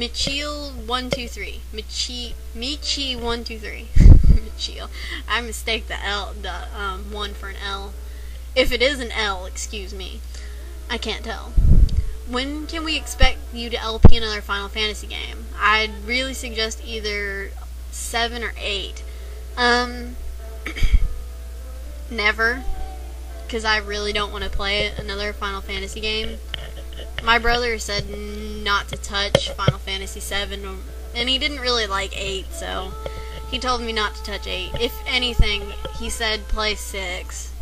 Michiel123. Michi123. Michiel. I mistake the one for an L. If it is an L, excuse me. I can't tell. When can we expect you to LP another Final Fantasy game? I'd really suggest either 7 or 8. Never. Because I really don't want to play another Final Fantasy game. My brother said not to touch Final Fantasy 7, and he didn't really like 8, so he told me not to touch 8. If anything, he said play 6.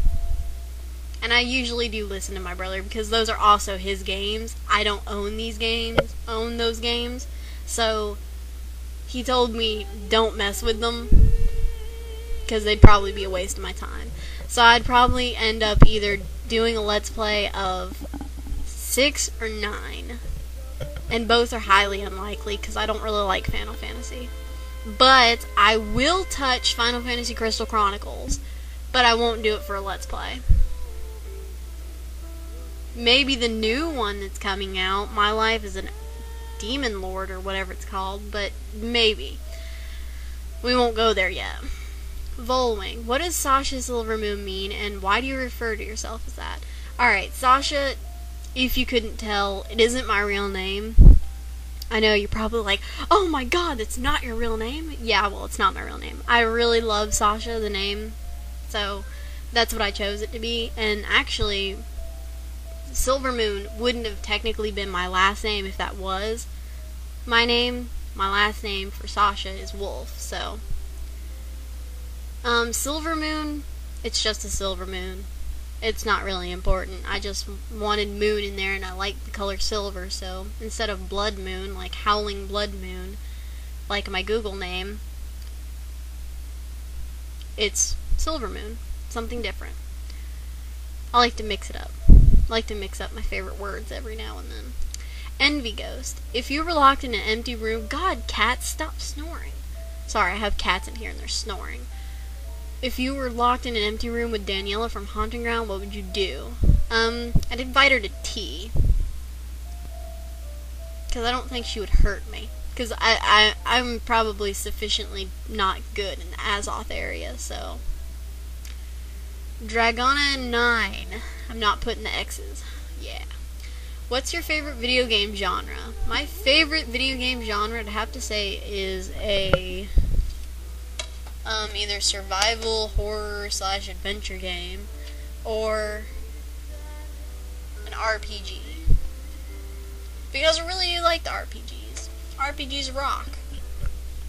And I usually do listen to my brother, because those are also his games. I don't own those games, so he told me don't mess with them, because they'd probably be a waste of my time. So I'd probably end up either doing a Let's Play of 6 or 9, and both are highly unlikely because I don't really like Final Fantasy. But I will touch Final Fantasy Crystal Chronicles, but I won't do it for a Let's Play. Maybe the new one that's coming out, My Life as a Demon Lord or whatever it's called, but maybe. We won't go there yet. Volwing, what does Sasha Silvermoon mean, and why do you refer to yourself as that? Alright, Sasha, if you couldn't tell, it isn't my real name. I know you're probably like, oh my god, that's not your real name? Yeah, well, it's not my real name. I really love Sasha, the name, so that's what I chose it to be. And actually, Silvermoon wouldn't have technically been my last name if that was my name. My last name for Sasha is Wolf, so Silvermoon, it's just a silver moon. It's not really important. I just wanted moon in there, and I like the color silver, so instead of blood moon, like Howling Blood Moon, like my Google name, it's Silver Moon. Something different. I like to mix it up. I like to mix up my favorite words every now and then. Envy Ghost. If you were locked in an empty room, God, cats, stop snoring. Sorry, I have cats in here and they're snoring. If you were locked in an empty room with Daniela from Haunting Ground, what would you do? I'd invite her to tea. Because I don't think she would hurt me. Because I'm probably sufficiently not good in the Azoth area, so. Dragona9. I'm not putting the X's. Yeah. What's your favorite video game genre? My favorite video game genre, I'd have to say, is a either survival, horror, / adventure game, or an RPG. Because I really do like the RPGs. RPGs rock.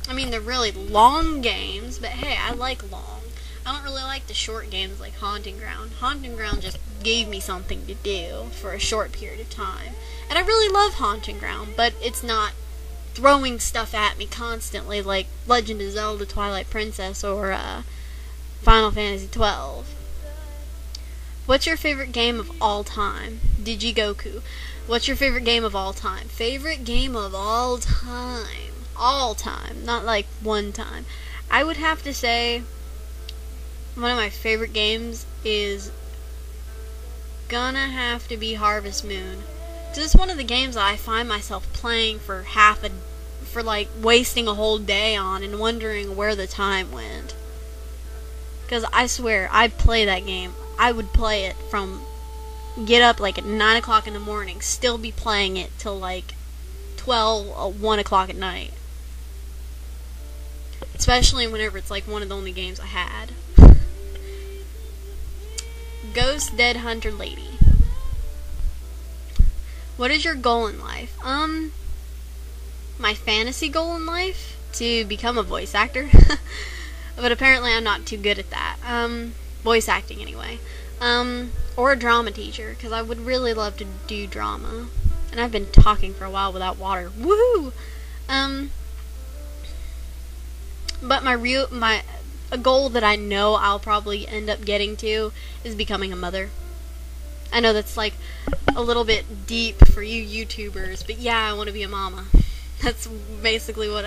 I mean, they're really long games, but hey, I like long. I don't really like the short games like Haunting Ground. Haunting Ground just gave me something to do for a short period of time. And I really love Haunting Ground, but it's not throwing stuff at me constantly like Legend of Zelda Twilight Princess or Final Fantasy 12. What's your favorite game of all time? Digigoku. What's your favorite game of all time? Favorite game of all time. All time. Not like one time. I would have to say one of my favorite games is gonna have to be Harvest Moon. Because it's one of the games that I find myself playing for like wasting a whole day on and wondering where the time went. Because I swear, I'd play that game. I would play it from get up like at 9 o'clock in the morning, still be playing it till like 12 or 1 o'clock at night. Especially whenever it's like one of the only games I had. Ghost Dead Hunter Lady. What is your goal in life? My fantasy goal in life? To become a voice actor. But apparently I'm not too good at that. Voice acting anyway. Or a drama teacher, because I would really love to do drama. And I've been talking for a while without water. Woohoo! But a goal that I know I'll probably end up getting to is becoming a mother. I know that's like a little bit deep for you YouTubers, but yeah, I want to be a mama. That's basically what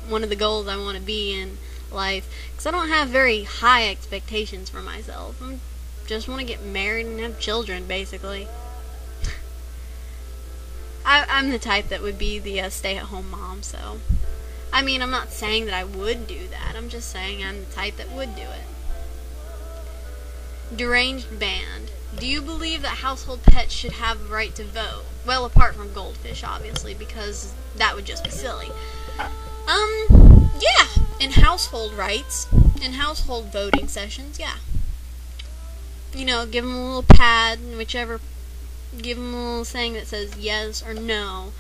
one of the goals I want to be in life. Because I don't have very high expectations for myself. I just want to get married and have children, basically. I'm the type that would be the stay-at-home mom, so. I mean, I'm not saying that I would do that. I'm just saying I'm the type that would do it. Deranged band. Do you believe that household pets should have the right to vote? Well, apart from goldfish, obviously, because that would just be silly. Yeah. In household rights, in household voting sessions, yeah. You know, give them a little pad, give them a little thing that says yes or no,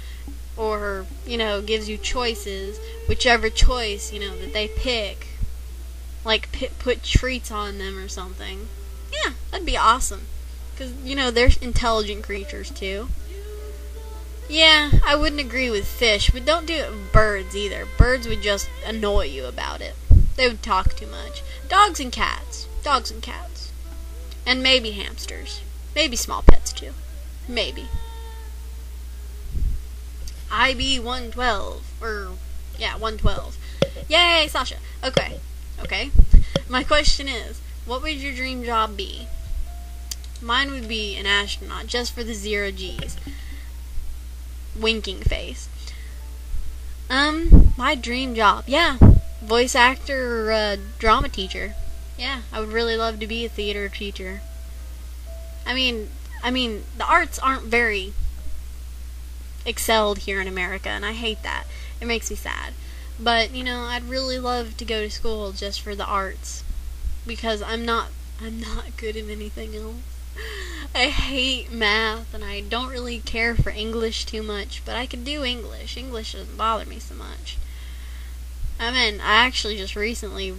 or, you know, gives you choices, whichever choice, you know, that they pick, like put treats on them or something. Yeah, that'd be awesome, because, you know, they're intelligent creatures too. Yeah, I wouldn't agree with fish, but don't do it with birds either. Birds would just annoy you about it. They would talk too much. Dogs and cats. Dogs and cats. And maybe hamsters. Maybe small pets too. Maybe. IB 112. Yeah, 112. Yay, Sasha. Okay. My question is, what would your dream job be? Mine would be an astronaut, just for the 0 G's. Winking face. My dream job. Yeah. Voice actor or drama teacher. Yeah, I would really love to be a theater teacher. I mean, the arts aren't very excelled here in America, and I hate that. It makes me sad. But, you know, I'd really love to go to school just for the arts, because I'm not good at anything else. I hate math, and I don't really care for English too much, but I could do English. English doesn't bother me so much. I mean, I actually just recently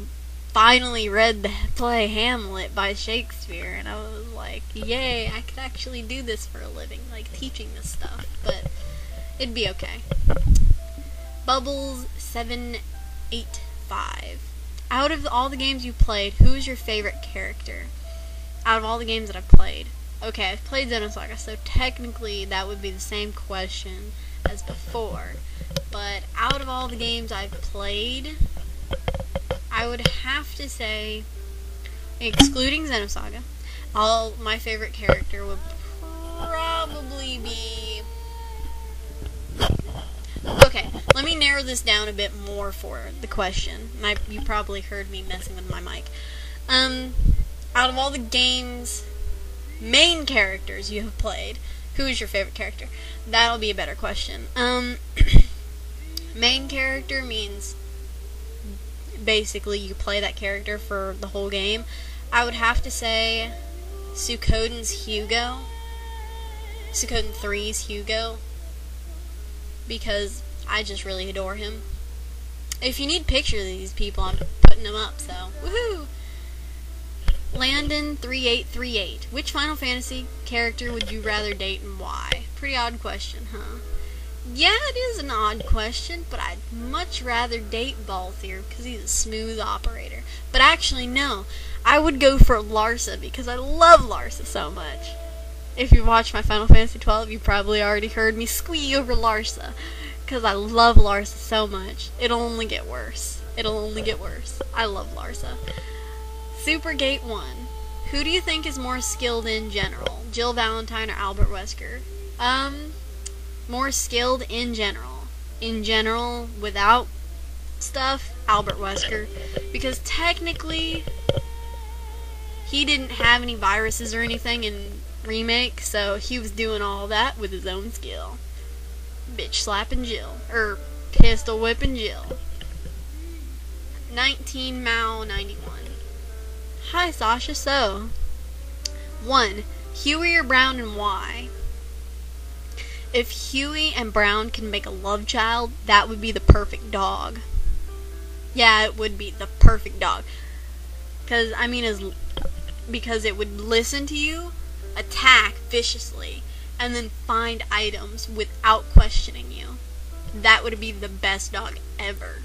finally read the play Hamlet by Shakespeare, and I was like, yay, I could actually do this for a living, like teaching this stuff, but it'd be okay. Bubbles785. Out of all the games you played, who is your favorite character? Out of all the games that I've played. Okay, I've played Xenosaga, so technically that would be the same question as before. But out of all the games I've played, I would have to say, excluding Xenosaga, my favorite character would probably be... Okay, let me narrow this down a bit more for the question. You probably heard me messing with my mic. Out of all the games, main characters you have played, who is your favorite character? That'll be a better question. Main character means basically you play that character for the whole game. I would have to say Suikoden's Hugo. Suikoden 3's Hugo. Because I just really adore him. If you need pictures of these people, I'm putting them up, so woohoo! Landon3838. Which Final Fantasy character would you rather date and why? Pretty odd question, huh? Yeah, it is an odd question, but I'd much rather date Balthier because he's a smooth operator. But actually, no. I would go for Larsa because I love Larsa so much. If you watched my Final Fantasy 12, you probably already heard me squee over Larsa because I love Larsa so much. It'll only get worse. It'll only get worse. I love Larsa. Supergate 1. Who do you think is more skilled in general? Jill Valentine or Albert Wesker? More skilled in general. In general, without stuff, Albert Wesker. Because technically, he didn't have any viruses or anything in Remake, so he was doing all that with his own skill. Bitch slapping Jill. Pistol whipping Jill. 19Mao91. Hi, Sasha. So, 1. Huey or Brown and why? If Huey and Brown can make a love child, that would be the perfect dog. Yeah, it would be the perfect dog. Because it would listen to you, attack viciously, and then find items without questioning you. That would be the best dog ever.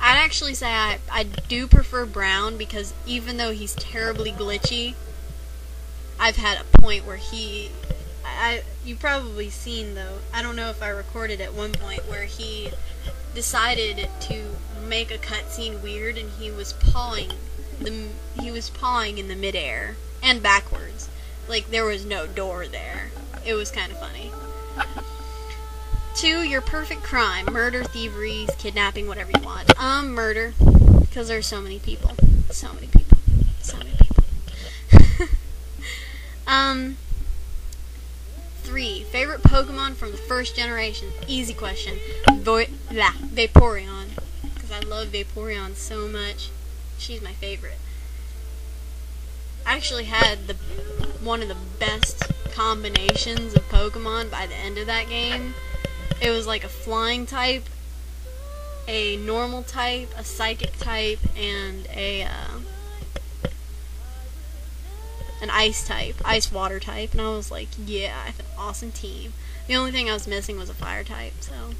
I'd actually say I do prefer Brown because even though he's terribly glitchy, I've had a point where you've probably seen though, I don't know if I recorded at one point where he decided to make a cutscene weird and he was pawing in the midair and backwards. Like there was no door there. it was kind of funny. 2, your perfect crime. Murder, thievery, kidnapping, whatever you want. Murder. Because there's so many people. So many people. So many people. 3, favorite Pokemon from the first generation. Easy question. Vaporeon. Because I love Vaporeon so much. She's my favorite. I actually had one of the best combinations of Pokemon by the end of that game. It was like a flying type, a normal type, a psychic type, and an ice type, ice water type, and I was like, yeah, I have an awesome team. The only thing I was missing was a fire type, so